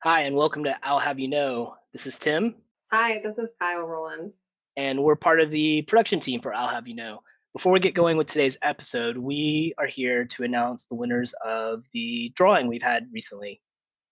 Hi, and welcome to I'll Have You Know. This is Tim, Hi, this is Kyle Rowland. and we're part of the production team for I'll Have You Know. Before we get going with today's episode, we are here to announce the winners of the drawing we've had recently.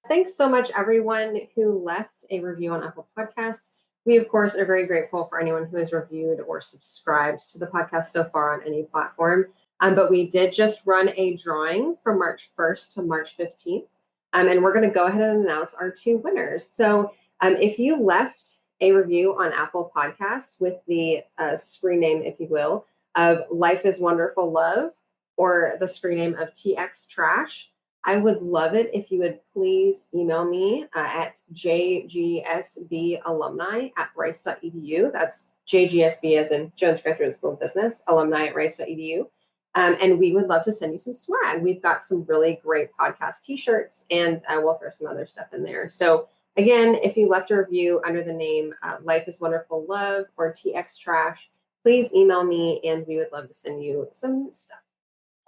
Thanks so much, everyone who left a review on Apple Podcasts. We, of course, are very grateful for anyone who has reviewed or subscribed to the podcast so far on any platform. But we did just run a drawing from March 1st to March 15th. And we're going to go ahead and announce our two winners. So if you left a review on Apple Podcasts with the screen name, if you will, of Life is Wonderful Love or the screen name of TX Trash, I would love it if you would please email me at jgsbalumni@rice.edu. That's JGSB as in Jones Graduate School of Business, alumni at rice.edu. And we would love to send you some swag. We've got some really great podcast t-shirts, and we'll throw some other stuff in there. So again, if you left a review under the name Life is Wonderful Love or TX Trash, please email me and we would love to send you some stuff.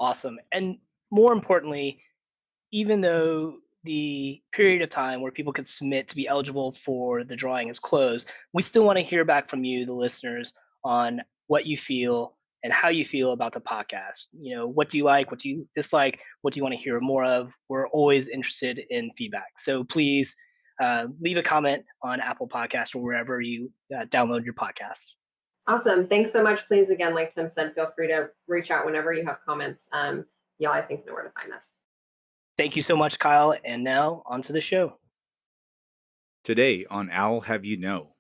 Awesome. And more importantly, even though the period of time where people could submit to be eligible for the drawing is closed, we still want to hear back from you, the listeners, on what you feel and how you feel about the podcast. What do you like? What do you dislike? What do you want to hear more of? We're always interested in feedback. So please leave a comment on Apple Podcasts or wherever you download your podcasts. Awesome. Thanks so much. Please, again, like Tim said, feel free to reach out whenever you have comments. Y'all, I think, know where to find us. Thank you so much, Kyle. And now on to the show. Today on I'll Have You Know.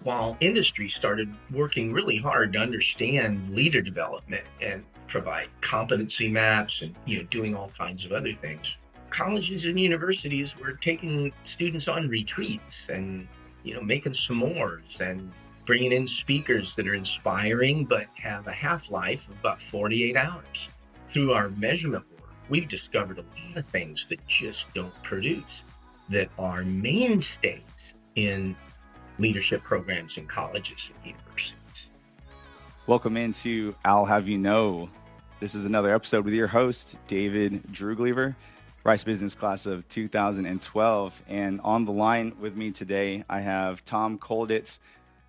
While industry started working really hard to understand leader development and provide competency maps and doing all kinds of other things, colleges and universities were taking students on retreats and making s'mores and bringing in speakers that are inspiring but have a half-life of about 48 hours. Through our measurement work, we've discovered a lot of things that just don't produce, that are mainstays in leadership programs in colleges and universities. Welcome into I'll Have You Know. This is another episode with your host, David Droogleever, Rice Business Class of 2012. And on the line with me today, I have Tom Kolditz.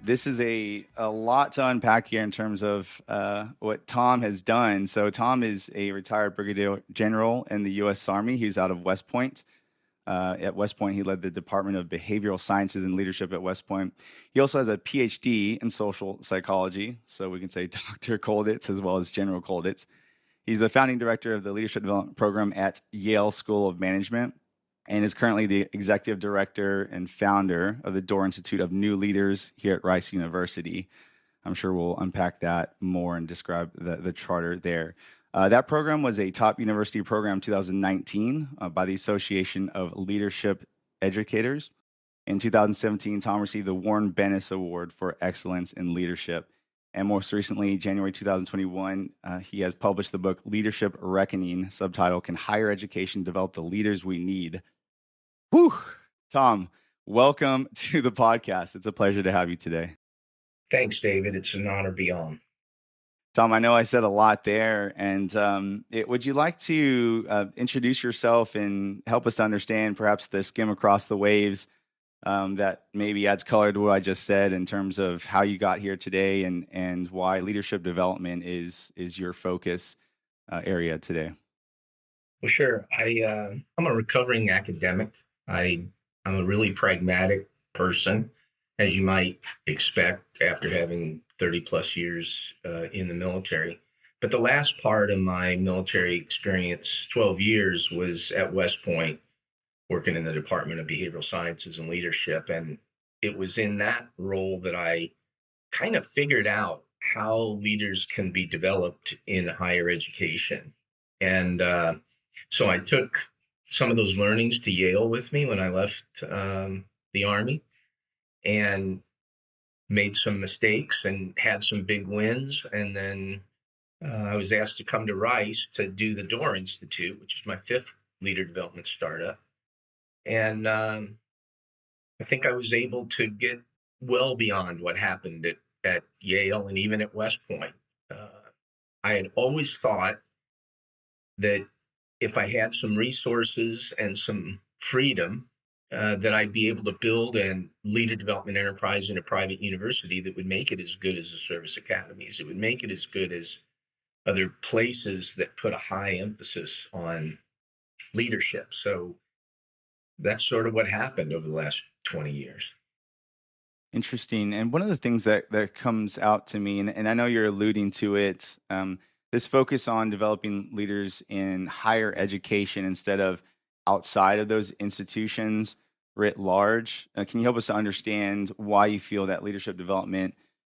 This is a lot to unpack here in terms of what Tom has done. So Tom is a retired brigadier general in the U.S. Army. He's out of West Point. At West Point, he led the Department of Behavioral Sciences and Leadership at West Point. He also has a PhD in social psychology, so we can say Dr. Kolditz as well as General Kolditz. He's the founding director of the Leadership Development Program at Yale School of Management and is currently the executive director and founder of the Doerr Institute of New Leaders here at Rice University. I'm sure we'll unpack that more and describe the charter there. That program was a top university program 2019 by the Association of Leadership Educators. In 2017, Tom received the Warren Bennis Award for Excellence in Leadership. And most recently, January 2021, he has published the book Leadership Reckoning, subtitle, Can Higher Education Develop the Leaders We Need? Whew! Tom, welcome to the podcast. It's a pleasure to have you today. Thanks, David. It's an honor to be on. Tom, I know I said a lot there, and would you like to introduce yourself and help us to understand perhaps the skim across the waves that maybe adds color to what I just said in terms of how you got here today and why leadership development is your focus area today? Well, sure. I'm a recovering academic. I'm a really pragmatic person, as you might expect after having 30 plus years in the military. But the last part of my military experience, 12 years, was at West Point, working in the Department of Behavioral Sciences and Leadership. And it was in that role that I kind of figured out how leaders can be developed in higher education. And so I took some of those learnings to Yale with me when I left the Army, and made some mistakes and had some big wins. And then I was asked to come to Rice to do the Doerr Institute, which is my fifth leader development startup. And I think I was able to get well beyond what happened at Yale and even at West Point. I had always thought that if I had some resources and some freedom, that I'd be able to build and lead a development enterprise in a private university that would make it as good as the service academies. It would make it as good as other places that put a high emphasis on leadership. So that's sort of what happened over the last 20 years. Interesting. And one of the things that comes out to me, and I know you're alluding to it, this focus on developing leaders in higher education instead of outside of those institutions writ large. Can you help us to understand why you feel that leadership development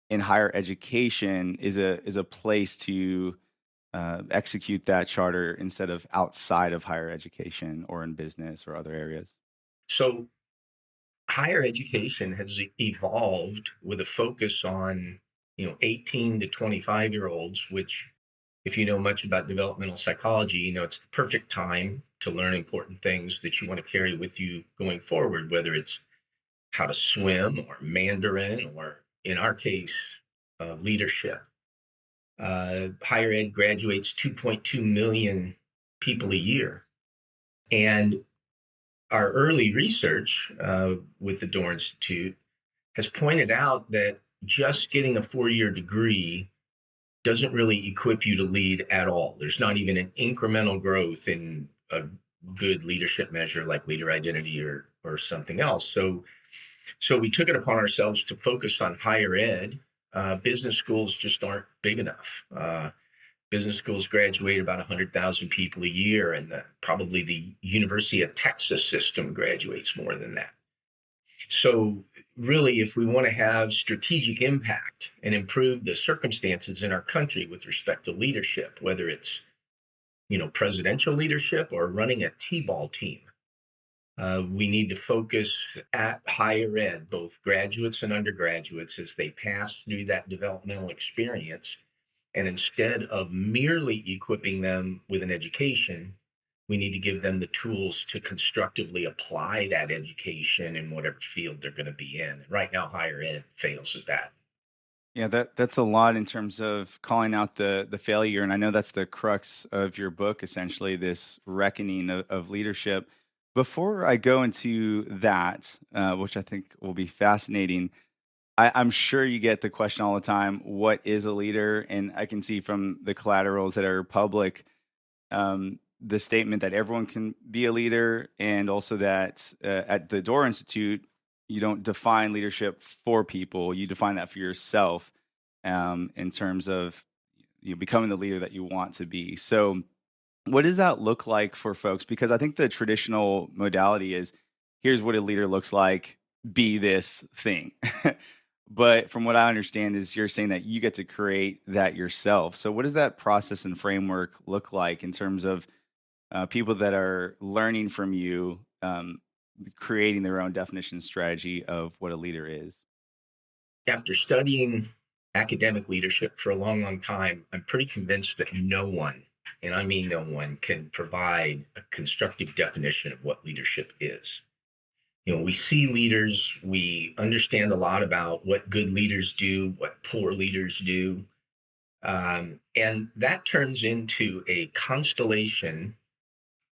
in higher education is a place to execute that charter instead of outside of higher education or in business or other areas? So higher education has evolved with a focus on 18 to 25-year-olds, which, if you know much about developmental psychology, it's the perfect time to learn important things that you want to carry with you going forward, whether it's how to swim or Mandarin or, in our case, leadership. Higher ed graduates 2.2 million people a year. And our early research with the Doerr Institute has pointed out that just getting a 4-year degree doesn't really equip you to lead at all. There's not even an incremental growth in a good leadership measure like leader identity or something else. So we took it upon ourselves to focus on higher ed. Business schools just aren't big enough. Business schools graduate about 100,000 people a year, and probably the University of Texas system graduates more than that. So really, if we want to have strategic impact and improve the circumstances in our country with respect to leadership, whether it's presidential leadership or running a T-ball team, we need to focus at higher ed, both graduates and undergraduates, as they pass through that developmental experience. And instead of merely equipping them with an education, we need to give them the tools to constructively apply that education in whatever field they're going to be in. Right now, higher ed fails at that. Yeah, that's a lot in terms of calling out the failure, and I know that's the crux of your book, essentially this reckoning of leadership. Before I go into that, which I think will be fascinating, I'm sure you get the question all the time, what is a leader? And I can see from the collaterals that are public, the statement that everyone can be a leader, and also that at the Doerr Institute, you don't define leadership for people, you define that for yourself in terms of becoming the leader that you want to be. So what does that look like for folks? Because I think the traditional modality is, here's what a leader looks like, be this thing. But from what I understand is you're saying that you get to create that yourself. So what does that process and framework look like in terms of people that are learning from you, creating their own definition strategy of what a leader is? After studying academic leadership for a long, long time, I'm pretty convinced that no one, and I mean no one, can provide a constructive definition of what leadership is. We see leaders, we understand a lot about what good leaders do, what poor leaders do, and that turns into a constellation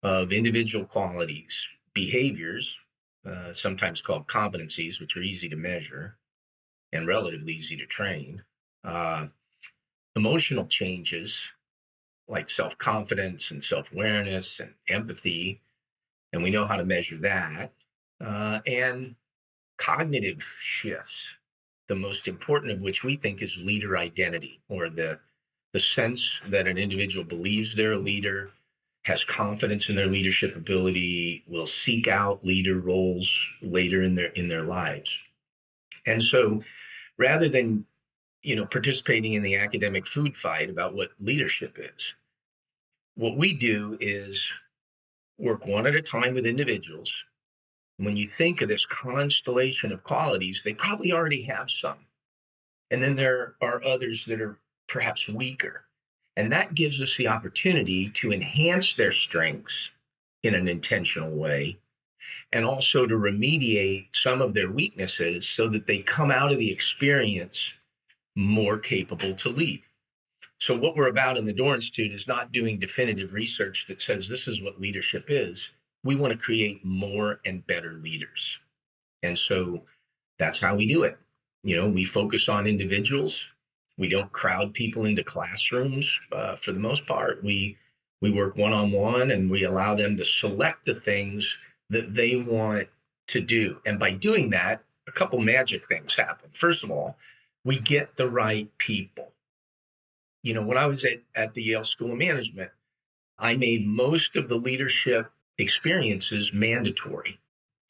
of individual qualities, behaviors, sometimes called competencies, which are easy to measure and relatively easy to train, emotional changes like self-confidence and self-awareness and empathy, and we know how to measure that, and cognitive shifts, the most important of which we think is leader identity, or the sense that an individual believes they're a leader, has confidence in their leadership ability, will seek out leader roles later in their lives. And so rather than participating in the academic food fight about what leadership is, what we do is work one at a time with individuals. When you think of this constellation of qualities, they probably already have some. And then there are others that are perhaps weaker. And that gives us the opportunity to enhance their strengths in an intentional way, and also to remediate some of their weaknesses so that they come out of the experience more capable to lead. So what we're about in the Doerr Institute is not doing definitive research that says this is what leadership is. We want to create more and better leaders. And so that's how we do it. We focus on individuals. We don't crowd people into classrooms. For the most part, we work one-on-one, and we allow them to select the things that they want to do. And by doing that, a couple magic things happen. First of all, we get the right people. When I was at the Yale School of Management, I made most of the leadership experiences mandatory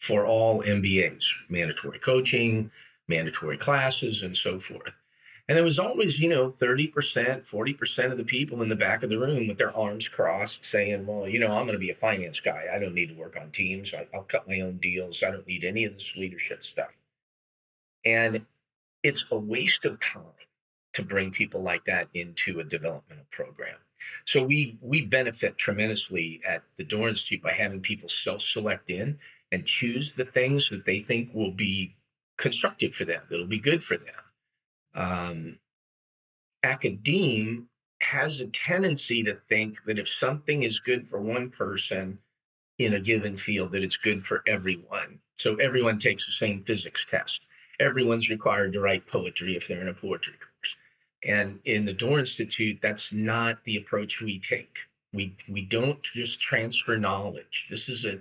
for all MBAs, mandatory coaching, mandatory classes, and so forth. And there was always, 30%, 40% of the people in the back of the room with their arms crossed saying, well, I'm going to be a finance guy. I don't need to work on teams. I'll cut my own deals. I don't need any of this leadership stuff. And it's a waste of time to bring people like that into a developmental program. So we benefit tremendously at the Doerr Institute by having people self-select in and choose the things that they think will be constructive for them, that'll be good for them. Academe has a tendency to think that if something is good for one person in a given field, that it's good for everyone. So everyone takes the same physics test. Everyone's required to write poetry if they're in a poetry course. And in the Doerr Institute, that's not the approach we take. We don't just transfer knowledge. This is a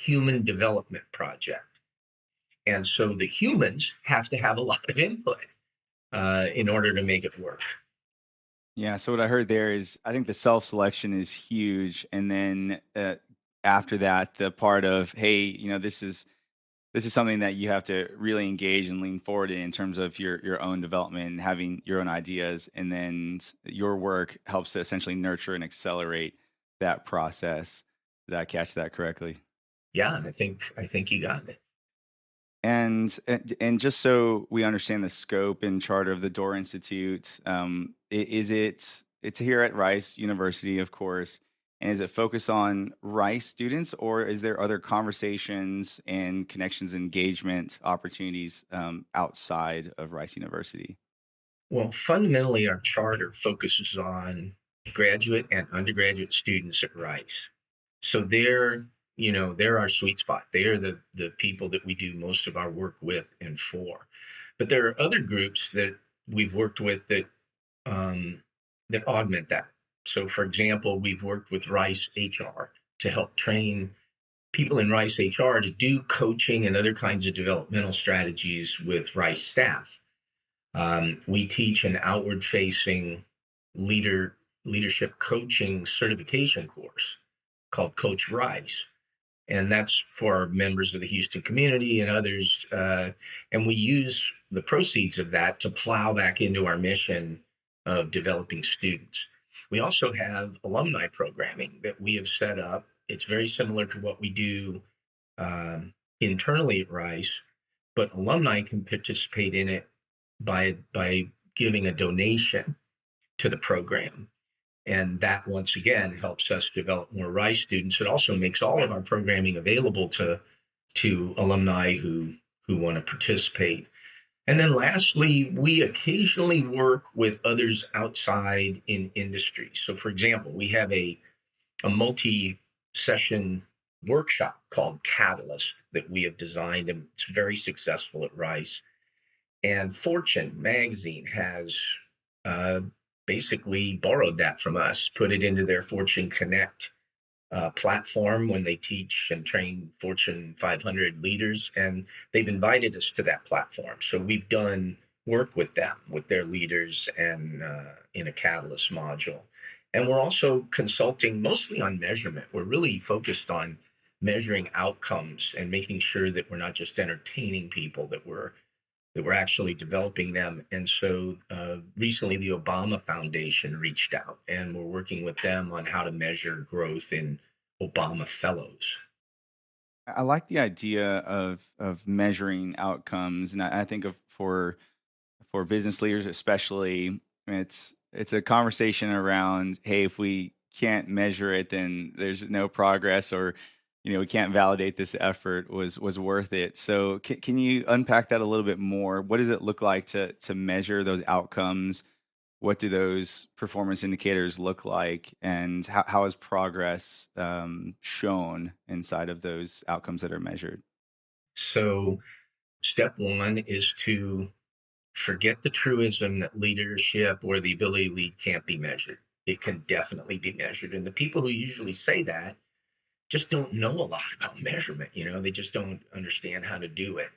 human development project. And so the humans have to have a lot of input in order to make it work. Yeah. So what I heard there is, I think the self-selection is huge, and then after that, the part of, hey, this is something that you have to really engage and lean forward in terms of your own development and having your own ideas, and then your work helps to essentially nurture and accelerate that process. Did I catch that correctly? Yeah, I think you got it. And just so we understand the scope and charter of the Doerr Institute, it's here at Rice University, of course, and is it focused on Rice students, or is there other conversations and connections, engagement opportunities outside of Rice University? Well, fundamentally, our charter focuses on graduate and undergraduate students at Rice. So they're our sweet spot. They are the people that we do most of our work with and for. But there are other groups that we've worked with that augment that. So, for example, we've worked with Rice HR to help train people in Rice HR to do coaching and other kinds of developmental strategies with Rice staff. We teach an outward-facing leadership coaching certification course called Coach Rice. And that's for members of the Houston community and others. And we use the proceeds of that to plow back into our mission of developing students. We also have alumni programming that we have set up. It's very similar to what we do internally at Rice, but alumni can participate in it by giving a donation to the program. And that, once again, helps us develop more Rice students. It also makes all of our programming available to alumni who want to participate. And then lastly, we occasionally work with others outside in industry. So, for example, we have a multi-session workshop called Catalyst that we have designed, and it's very successful at Rice. And Fortune magazine has basically borrowed that from us, put it into their Fortune Connect platform when they teach and train Fortune 500 leaders, and they've invited us to that platform. So we've done work with them, with their leaders, and in a Catalyst module. And we're also consulting mostly on measurement. We're really focused on measuring outcomes and making sure that we're not just entertaining people, that we're actually developing them. And so recently the Obama Foundation reached out, and we're working with them on how to measure growth in Obama fellows. I like the idea of measuring outcomes, and I think of for business leaders especially, it's a conversation around, hey, if we can't measure it, then there's no progress, or we can't validate this effort was worth it. So can you unpack that a little bit more? What does it look like to measure those outcomes what do those performance indicators look like, and how is progress shown inside of those outcomes that are measured? So, step one is to forget the truism that leadership or the ability to lead can't be measured. It can definitely be measured. And the people who usually say that just don't know a lot about measurement. They just don't understand how to do it.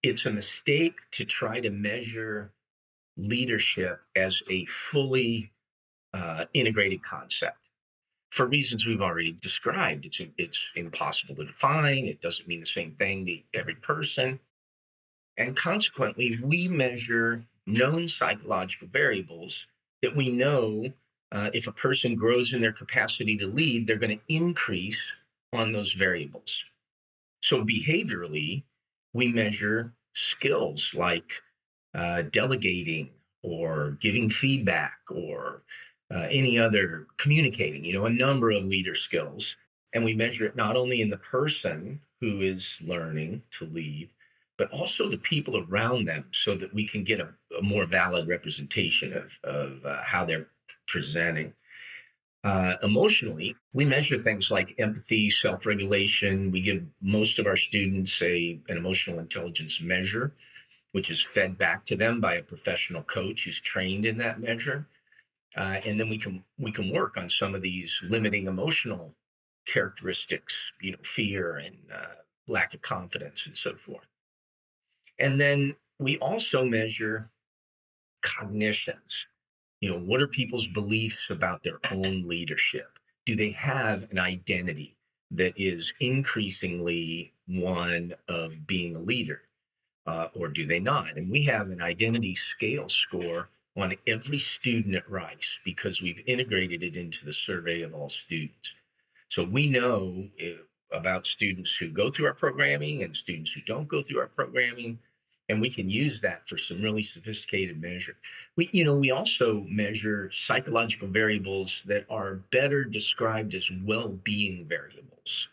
It's a mistake to try to measure leadership as a fully integrated concept for reasons we've already described. It's impossible to define. It doesn't mean the same thing to every person. And consequently, we measure known psychological variables that we know if a person grows in their capacity to lead, they're going to increase on those variables. So behaviorally, we measure skills like delegating or giving feedback or any other communicating, a number of leader skills. And we measure it not only in the person who is learning to lead, but also the people around them so that we can get a more valid representation of how they're presenting. Emotionally, we measure things like empathy, self-regulation. We give most of our students an emotional intelligence measure, which is fed back to them by a professional coach who's trained in that measure. And then we can work on some of these limiting emotional characteristics, fear and lack of confidence and so forth. And then we also measure cognitions. What are people's beliefs about their own leadership? Do they have an identity that is increasingly one of being a leader, or do they not? And we have an identity scale score on every student at Rice because we've integrated it into the survey of all students. So we know about students who go through our programming and students who don't go through our programming, and we can use that for some really sophisticated measure. We also measure psychological variables that are better described as well-being variables.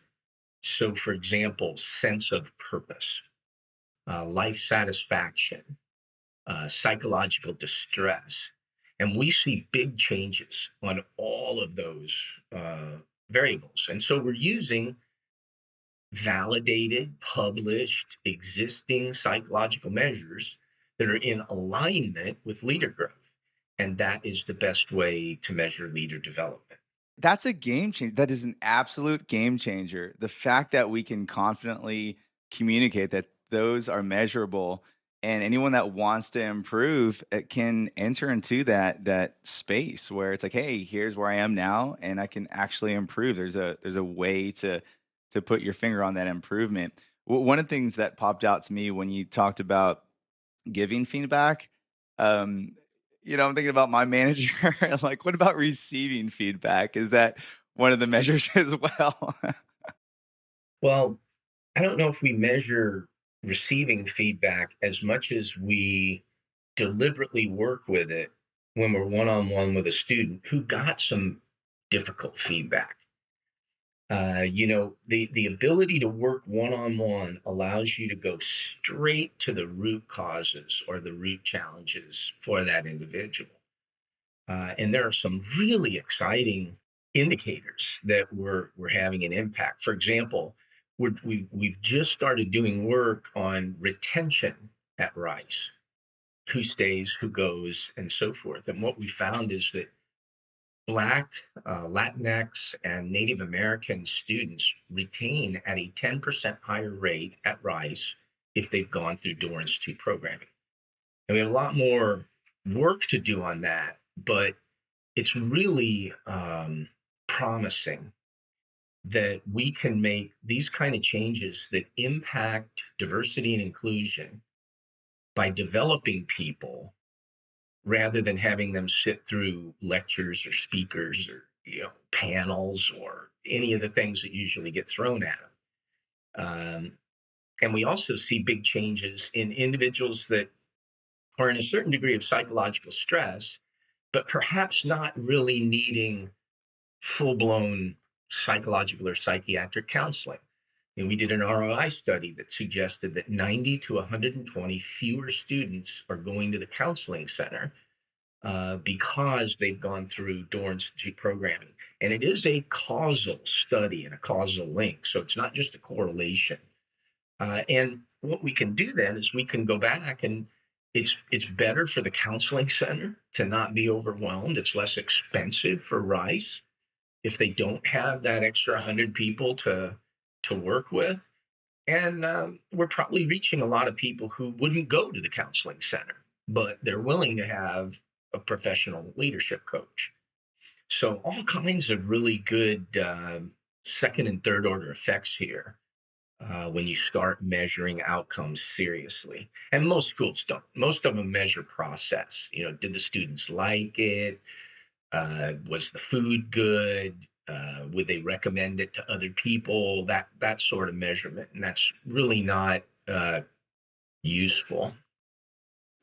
So, for example, sense of purpose, life satisfaction, psychological distress. And we see big changes on all of those variables. And so we're using validated, published, existing psychological measures that are in alignment with leader growth. And that is the best way to measure leader development. That's a game changer. That is an absolute game changer. The fact that we can confidently communicate that those are measurable, and anyone that wants to improve can enter into that space where it's like, hey, here's where I am now, and I can actually improve. There's a way to put your finger on that improvement. One of the things that popped out to me when you talked about giving feedback, um, I'm thinking about my manager. Like, what about receiving feedback? Is that one of the measures as well? Well, I don't know if we measure receiving feedback as much as we deliberately work with it when we're one on one with a student who got some difficult feedback. The ability to work one on one allows you to go straight to the root causes or the root challenges for that individual. And there are some really exciting indicators that we're having an impact. For example, we've just started doing work on retention at Rice, who stays, who goes, and so forth. And what we found is that Black, Latinx, and Native American students retain at a 10% higher rate at Rice if they've gone through Doerr Institute programming. And we have a lot more work to do on that, but it's really promising that we can make these kind of changes that impact diversity and inclusion by developing people rather than having them sit through lectures or speakers or panels or any of the things that usually get thrown at them. And we also see big changes in individuals that are in a certain degree of psychological stress, but perhaps not really needing full-blown psychological or psychiatric counseling. And we did an ROI study that suggested that 90 to 120 fewer students are going to the counseling center because they've gone through Doerr Institute programming. And it is a causal study and a causal link. So it's not just a correlation. And what we can do then is we can go back, and it's better for the counseling center to not be overwhelmed. It's less expensive for Rice if they don't have that extra 100 people to work with. And we're probably reaching a lot of people who wouldn't go to the counseling center, but they're willing to have a professional leadership coach. So all kinds of really good second and third order effects here when you start measuring outcomes seriously. And most schools don't. Most of them measure process. Did the students like it? Was the food good? Would they recommend it to other people? That sort of measurement, and that's really not useful.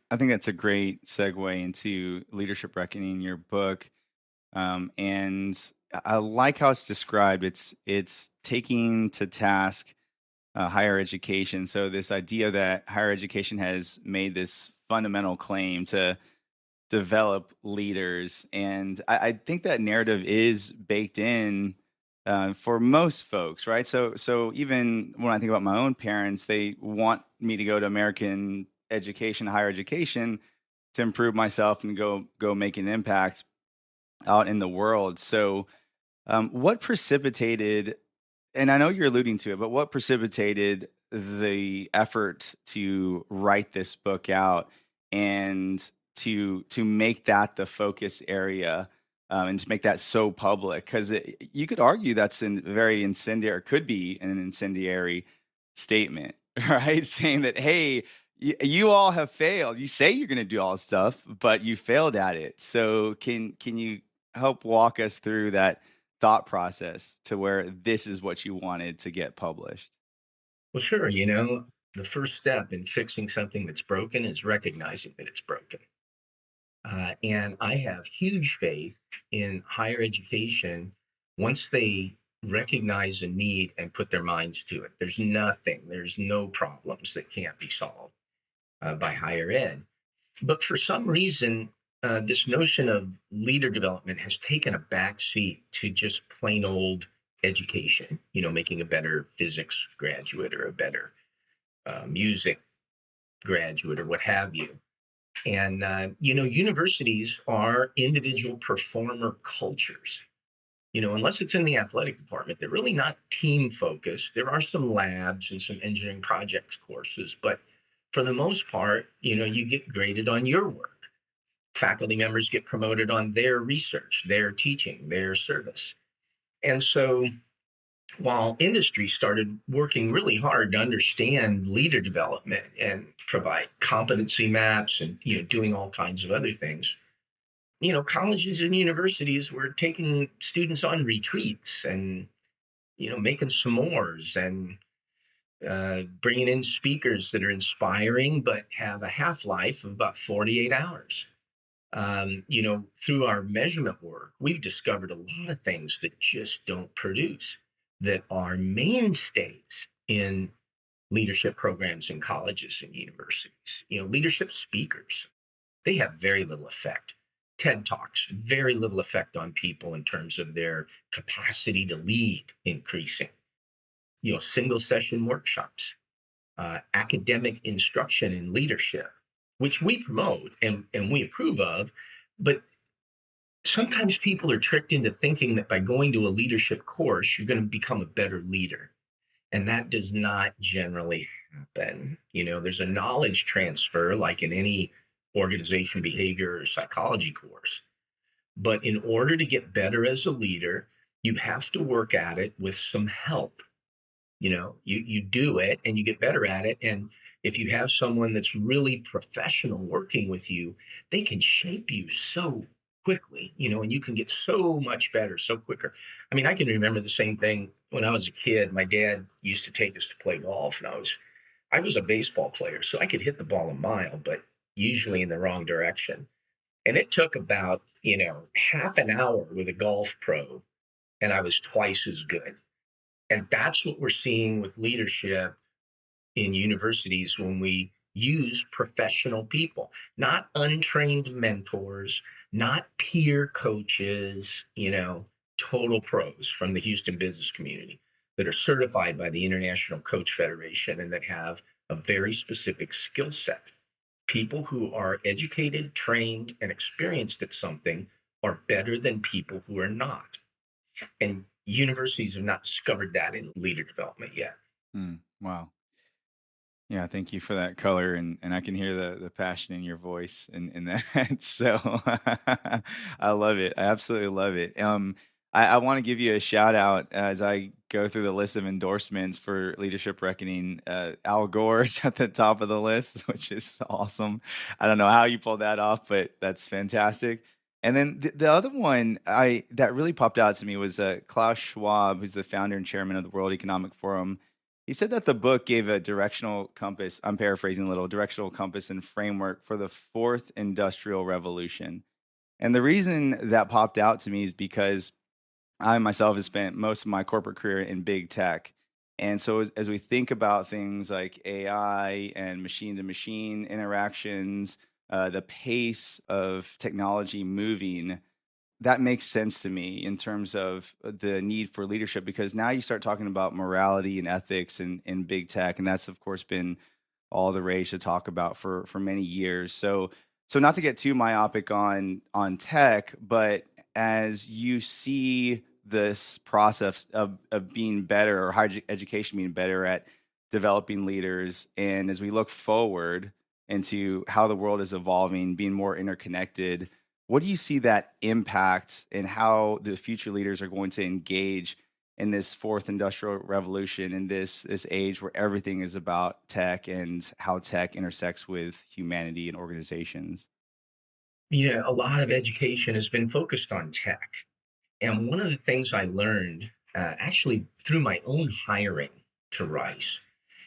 I think that's a great segue into leadership reckoning in your book. And I like how it's described. It's taking to task higher education. So this idea that higher education has made this fundamental claim to develop leaders, and I think that narrative is baked in for most folks, right? So even when I think about my own parents, they want me to go to American education, higher education, to improve myself and go make an impact out in the world. So, what precipitated, and I know you're alluding to it, but what precipitated the effort to write this book out and to make that the focus area, and to make that so public? Because you could argue that's a very incendiary, could be an incendiary statement, right? Saying that, hey, you all have failed. You say you're going to do all this stuff, but you failed at it. So can you help walk us through that thought process to where this is what you wanted to get published? Well, sure. The first step in fixing something that's broken is recognizing that it's broken. And I have huge faith in higher education once they recognize a need and put their minds to it. There's no problems that can't be solved by higher ed. But for some reason, this notion of leader development has taken a back seat to just plain old education, making a better physics graduate or a better music graduate or what have you. And, universities are individual performer cultures. Unless it's in the athletic department, they're really not team focused. There are some labs and some engineering projects courses, but for the most part, you get graded on your work. Faculty members get promoted on their research, their teaching, their service. And so while industry started working really hard to understand leader development and provide competency maps and doing all kinds of other things, colleges and universities were taking students on retreats and making s'mores and bringing in speakers that are inspiring but have a half-life of about 48 hours. Through our measurement work, we've discovered a lot of things that just don't produce, that are mainstays in leadership programs in colleges and universities. Leadership speakers, they have very little effect. TED Talks, very little effect on people in terms of their capacity to lead increasing. Single session workshops, academic instruction in leadership, which we promote and we approve of, but sometimes people are tricked into thinking that by going to a leadership course, you're going to become a better leader. And that does not generally happen. There's a knowledge transfer, like in any organization behavior or psychology course. But in order to get better as a leader, you have to work at it with some help. You do it and you get better at it. And if you have someone that's really professional working with you, they can shape you so quickly, and you can get so much better so quicker. I mean, I can remember the same thing when I was a kid. My dad used to take us to play golf, and I was a baseball player, so I could hit the ball a mile, but usually in the wrong direction. And it took about, half an hour with a golf pro, and I was twice as good. And that's what we're seeing with leadership in universities when we use professional people, not untrained mentors, not peer coaches, total pros from the Houston business community that are certified by the International Coach Federation and that have a very specific skill set. People who are educated, trained, and experienced at something are better than people who are not. And universities have not discovered that in leader development yet. Wow. Yeah, thank you for that color, and I can hear the passion in your voice in that. So I love it. I absolutely love it. I want to give you a shout out as I go through the list of endorsements for Leadership Reckoning. Al Gore's at the top of the list, which is awesome. I don't know how you pulled that off, but that's fantastic. And then the other one that really popped out to me was Klaus Schwab, who's the founder and chairman of the World Economic Forum. He said that the book gave a directional compass, I'm paraphrasing a little, directional compass and framework for the fourth industrial revolution. And the reason that popped out to me is because I myself have spent most of my corporate career in big tech. And so as we think about things like AI and machine to machine interactions, the pace of technology moving, that makes sense to me in terms of the need for leadership, because now you start talking about morality and ethics in big tech, and that's of course been all the rage to talk about for many years. So not to get too myopic on tech, but as you see this process of being better, or higher education being better at developing leaders, and as we look forward into how the world is evolving, being more interconnected, what do you see that impact and how the future leaders are going to engage in this fourth industrial revolution, in this age where everything is about tech and how tech intersects with humanity and organizations? A lot of education has been focused on tech. And one of the things I learned actually through my own hiring to Rice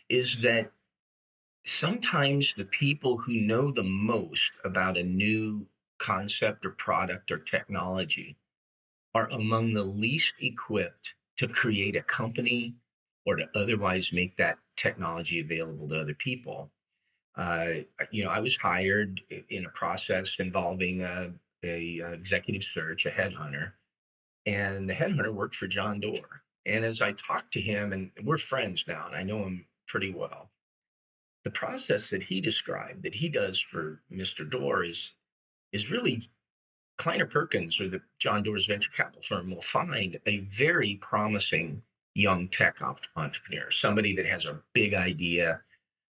is that sometimes the people who know the most about a new concept or product or technology are among the least equipped to create a company or to otherwise make that technology available to other people. I was hired in a process involving a executive search, a headhunter, and the headhunter worked for John Doerr. And as I talked to him, and we're friends now, and I know him pretty well, the process that he described that he does for Mr. Doerr is really Kleiner Perkins, or the John Doerr's venture capital firm, will find a very promising young tech entrepreneur, somebody that has a big idea,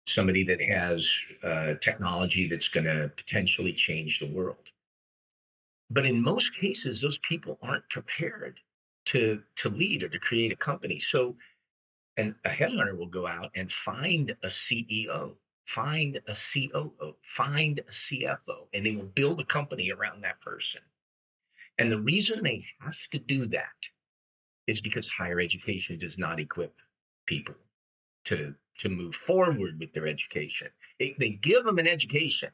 somebody that has technology that's going to potentially change the world. But in most cases, those people aren't prepared to lead or to create a company. So, and a headhunter will go out and find a CEO, find a COO, find a CFO, and they will build a company around that person. And the reason they have to do that is because higher education does not equip people to move forward with their education. They give them an education.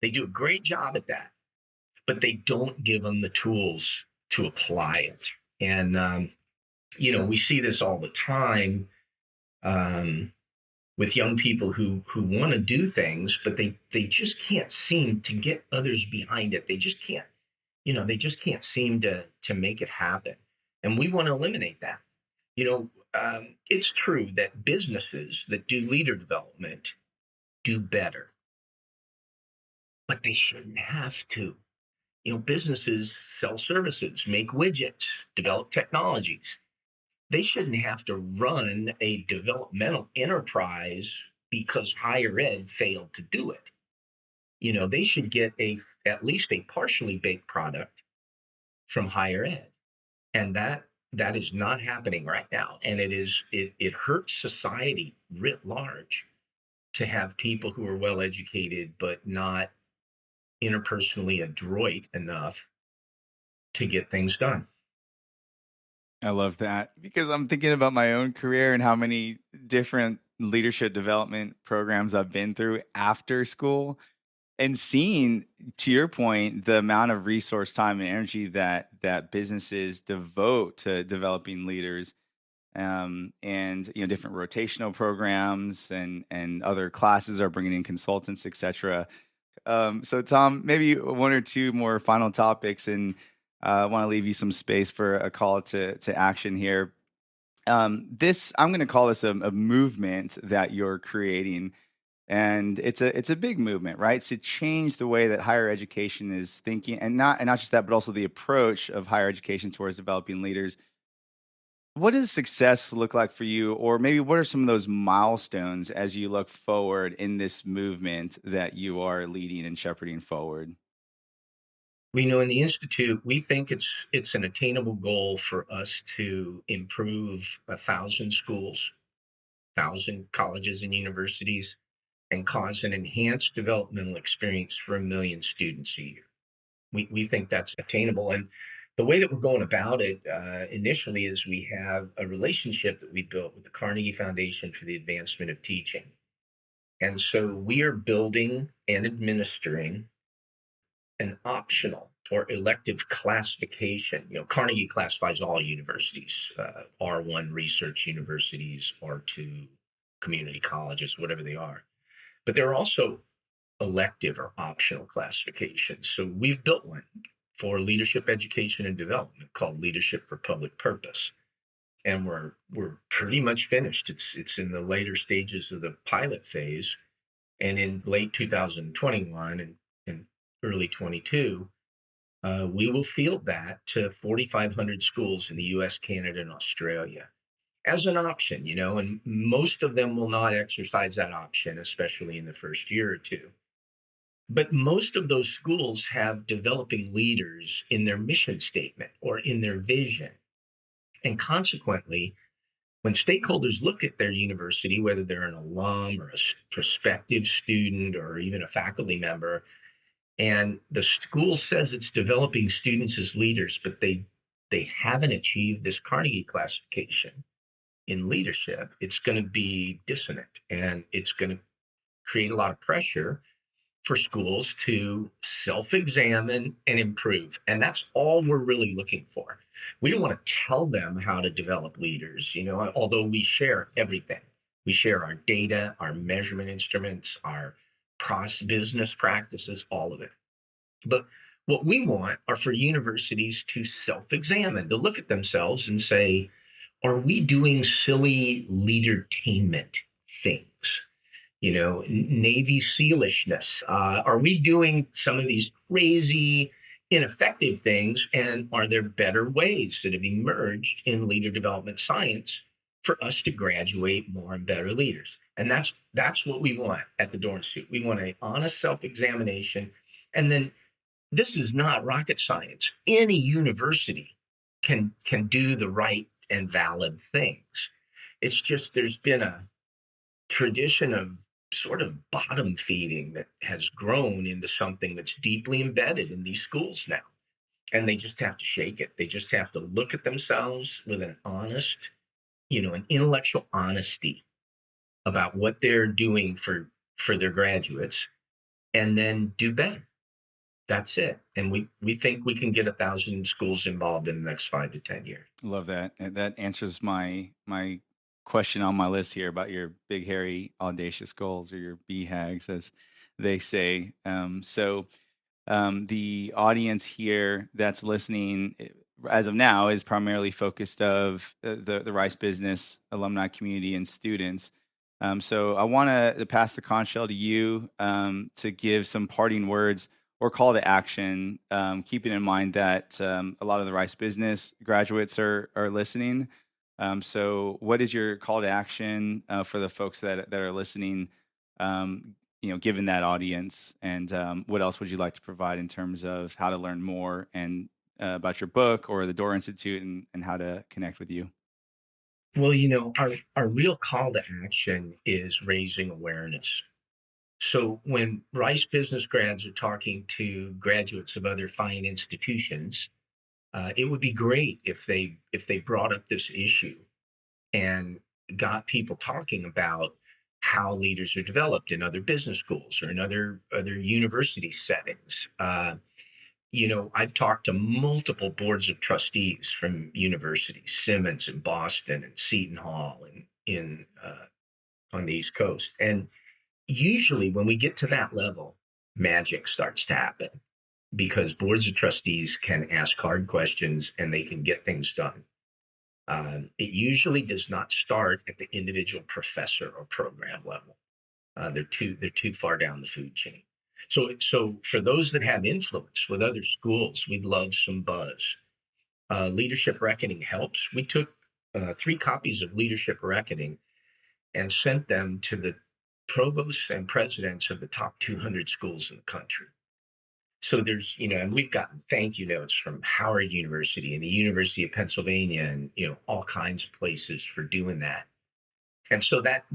They do a great job at that, but they don't give them the tools to apply it. And we see this all the time with young people who want to do things, but they just can't seem to get others behind it. They just can't, seem to make it happen. And we want to eliminate that. It's true that businesses that do leader development do better, but they shouldn't have to. Businesses sell services, make widgets, develop technologies. They shouldn't have to run a developmental enterprise because higher ed failed to do it. They should get at least a partially baked product from higher ed. And that is not happening right now. And it hurts society writ large to have people who are well educated but not interpersonally adroit enough to get things done. I love that, because I'm thinking about my own career and how many different leadership development programs I've been through after school, and seeing, to your point, the amount of resource, time, and energy that businesses devote to developing leaders. and different rotational programs and other classes are bringing in consultants, etc. So Tom, maybe one or two more final topics, and I want to leave you some space for a call to action here. This I'm going to call this a movement that you're creating, and it's a big movement, right? To change the way that higher education is thinking, and not just that, but also the approach of higher education towards developing leaders. What does success look like for you, or maybe what are some of those milestones as you look forward in this movement that you are leading and shepherding forward? We know in the Institute, we think it's an attainable goal for us to improve 1,000 schools, 1,000 colleges and universities, and cause an enhanced developmental experience for 1 million students a year. We think that's attainable. And the way that we're going about it initially is we have a relationship that we built with the Carnegie Foundation for the Advancement of Teaching. And so we are building and administering an optional or elective classification. Carnegie classifies all universities, R1 research universities, R2 community colleges, whatever they are. But there are also elective or optional classifications. So we've built one for leadership education and development called Leadership for Public Purpose. And we're pretty much finished. It's in the later stages of the pilot phase. And in late 2021 and early 22, we will field that to 4,500 schools in the US, Canada, and Australia as an option, and most of them will not exercise that option, especially in the first year or two. But most of those schools have developing leaders in their mission statement or in their vision. And consequently, when stakeholders look at their university, whether they're an alum or a prospective student or even a faculty member, and the school says it's developing students as leaders, but they haven't achieved this Carnegie classification in leadership, it's going to be dissonant, and it's going to create a lot of pressure for schools to self-examine and improve. And that's all we're really looking for. We don't want to tell them how to develop leaders, although we share everything. We share our data, our measurement instruments, our business practices, all of it. But what we want are for universities to self-examine, to look at themselves and say, are we doing silly leadertainment things? Navy SEALishness. Are we doing some of these crazy, ineffective things? And are there better ways that have emerged in leader development science for us to graduate more and better leaders? And that's what we want at the Doerr Institute. We want an honest self-examination. And then this is not rocket science. Any university can do the right and valid things. It's just there's been a tradition of sort of bottom feeding that has grown into something that's deeply embedded in these schools now. And they just have to shake it. They just have to look at themselves with an honest, an intellectual honesty about what they're doing for their graduates, and then do better. That's it. And we think we can get 1,000 schools involved in the next 5 to 10 years. Love that. And that answers my question on my list here about your big, hairy, audacious goals, or your BHAGs, as they say. The audience here that's listening, as of now, is primarily focused of the Rice Business alumni community and students. So I want to pass the conch shell to you to give some parting words or call to action, keeping in mind that a lot of the Rice Business graduates are listening. So what is your call to action for the folks that are listening, given that audience? And what else would you like to provide in terms of how to learn more and about your book or the Doerr Institute, and how to connect with you? Well, our real call to action is raising awareness. So when Rice Business grads are talking to graduates of other fine institutions, it would be great if they brought up this issue and got people talking about how leaders are developed in other business schools or in other university settings. I've talked to multiple boards of trustees from universities, Simmons in Boston and Seton Hall in on the East Coast. And usually when we get to that level, magic starts to happen because boards of trustees can ask hard questions and they can get things done. It usually does not start at the individual professor or program level. They're too far down the food chain. So for those that have influence with other schools, we'd love some buzz. Leadership Reckoning helps. We took 3 copies of Leadership Reckoning and sent them to the provosts and presidents of the top 200 schools in the country. So there's, and we've gotten thank you notes from Howard University and the University of Pennsylvania and, all kinds of places for doing that. And so that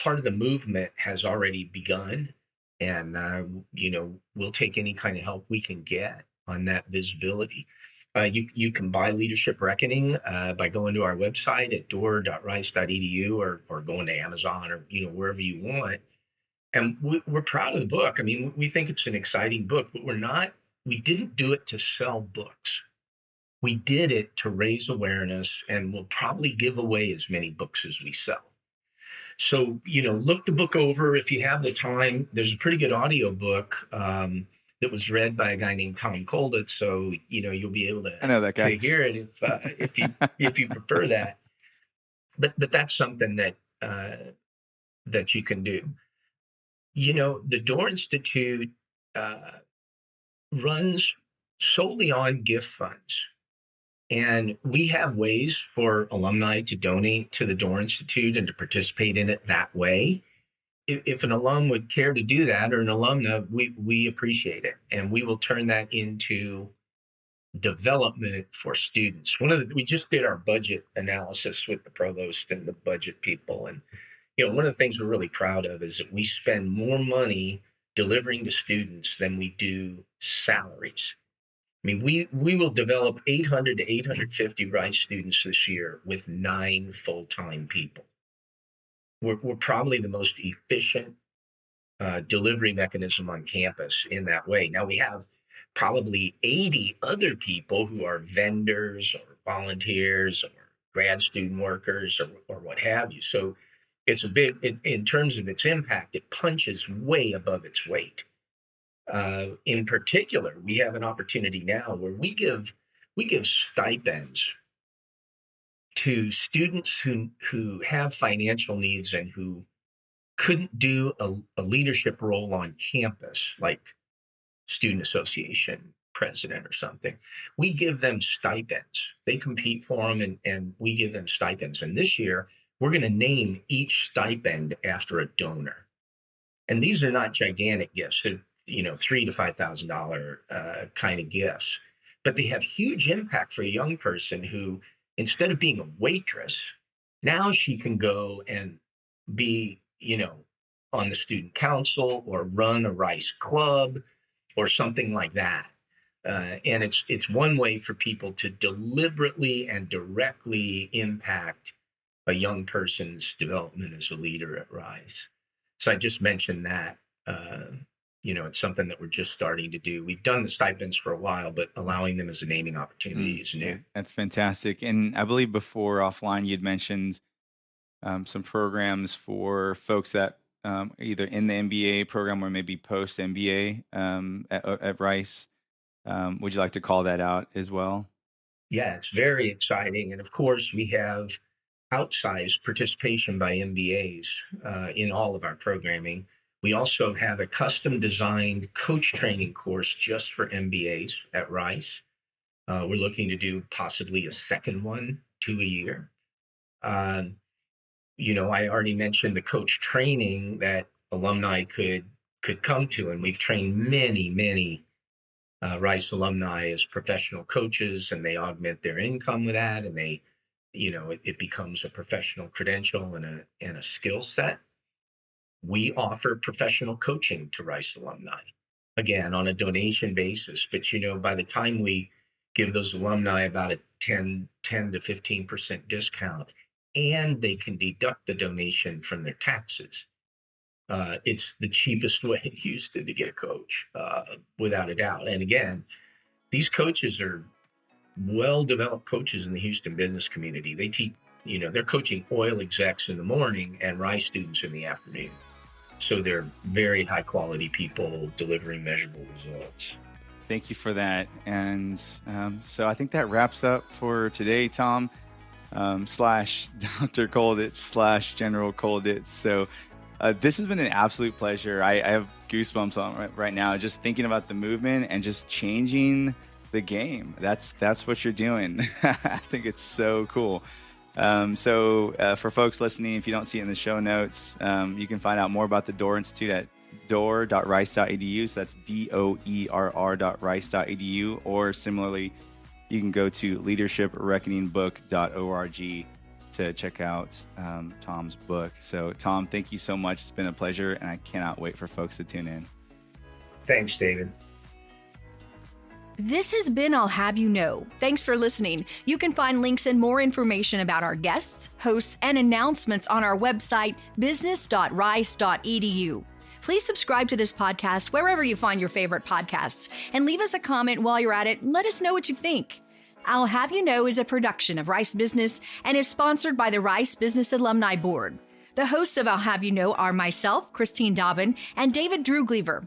part of the movement has already begun. And, we'll take any kind of help we can get on that visibility. You can buy Leadership Reckoning by going to our website at doerr.rice.edu or going to Amazon or, wherever you want. And we're proud of the book. I mean, we think it's an exciting book, but we didn't do it to sell books. We did it to raise awareness, and we'll probably give away as many books as we sell. So, look the book over if you have the time. There's a pretty good audio book that was read by a guy named Tom Kolditz. So, you'll be able to, I know that guy. to hear it if you prefer that. But that's something that you can do. The Doerr Institute runs solely on gift funds. And we have ways for alumni to donate to the Doerr Institute and to participate in it that way. If an alum would care to do that, or an alumna, we appreciate it. And we will turn that into development for students. We just did our budget analysis with the provost and the budget people. And, one of the things we're really proud of is that we spend more money delivering to students than we do salaries. I mean, we will develop 800 to 850 Rice students this year with 9 full-time people. We're probably the most efficient delivery mechanism on campus in that way. Now we have probably 80 other people who are vendors or volunteers or grad student workers or what have you. So it's in terms of its impact, it punches way above its weight. In particular, we have an opportunity now where we give stipends to students who have financial needs and who couldn't do a leadership role on campus, like student association president or something. We give them stipends. They compete for them, and we give them stipends. And this year, we're going to name each stipend after a donor. And these are not gigantic gifts. They're, $3,000 to $5,000 kind of gifts, but they have huge impact for a young person who, instead of being a waitress, now she can go and be, on the student council or run a Rice club or something like that. And it's one way for people to deliberately and directly impact a young person's development as a leader at Rice. So I just mentioned that. It's something that we're just starting to do. We've done the stipends for a while, but allowing them as a naming opportunity is new. Yeah, that's fantastic. And I believe before offline, you'd mentioned some programs for folks that either in the MBA program or maybe post MBA at Rice. Would you like to call that out as well? Yeah, it's very exciting. And of course, we have outsized participation by MBAs in all of our programming. We also have a custom designed coach training course just for MBAs at Rice. We're looking to do possibly a second one, 2 a year. I already mentioned the coach training that alumni could come to, and we've trained many Rice alumni as professional coaches, and they augment their income with that, and they, it becomes a professional credential and a skill set. We offer professional coaching to Rice alumni, again, on a donation basis. But, by the time we give those alumni about a 10 to 15% discount, and they can deduct the donation from their taxes, it's the cheapest way in Houston to get a coach, without a doubt. And again, these coaches are well-developed coaches in the Houston business community. They teach, they're coaching oil execs in the morning and Rice students in the afternoon. So they're very high-quality people delivering measurable results. Thank you for that. And so I think that wraps up for today, Tom, slash Dr. Kolditz, slash General Kolditz. So this has been an absolute pleasure. I have goosebumps on right now, just thinking about the movement and just changing the game. That's what you're doing. I think it's so cool. So for folks listening, if you don't see it in the show notes, you can find out more about the Doerr Institute at doerr.rice.edu. So that's doerr.rice.edu. Or similarly, you can go to leadershipreckoningbook.org to check out Tom's book. So Tom, thank you so much. It's been a pleasure, and I cannot wait for folks to tune in. Thanks, David. This has been I'll Have You Know. Thanks for listening. You can find links and more information about our guests, hosts, and announcements on our website, business.rice.edu. Please subscribe to this podcast wherever you find your favorite podcasts and leave us a comment while you're at it and let us know what you think. I'll Have You Know is a production of Rice Business and is sponsored by the Rice Business Alumni Board. The hosts of I'll Have You Know are myself, Christine Dobbin, and David Droogleever.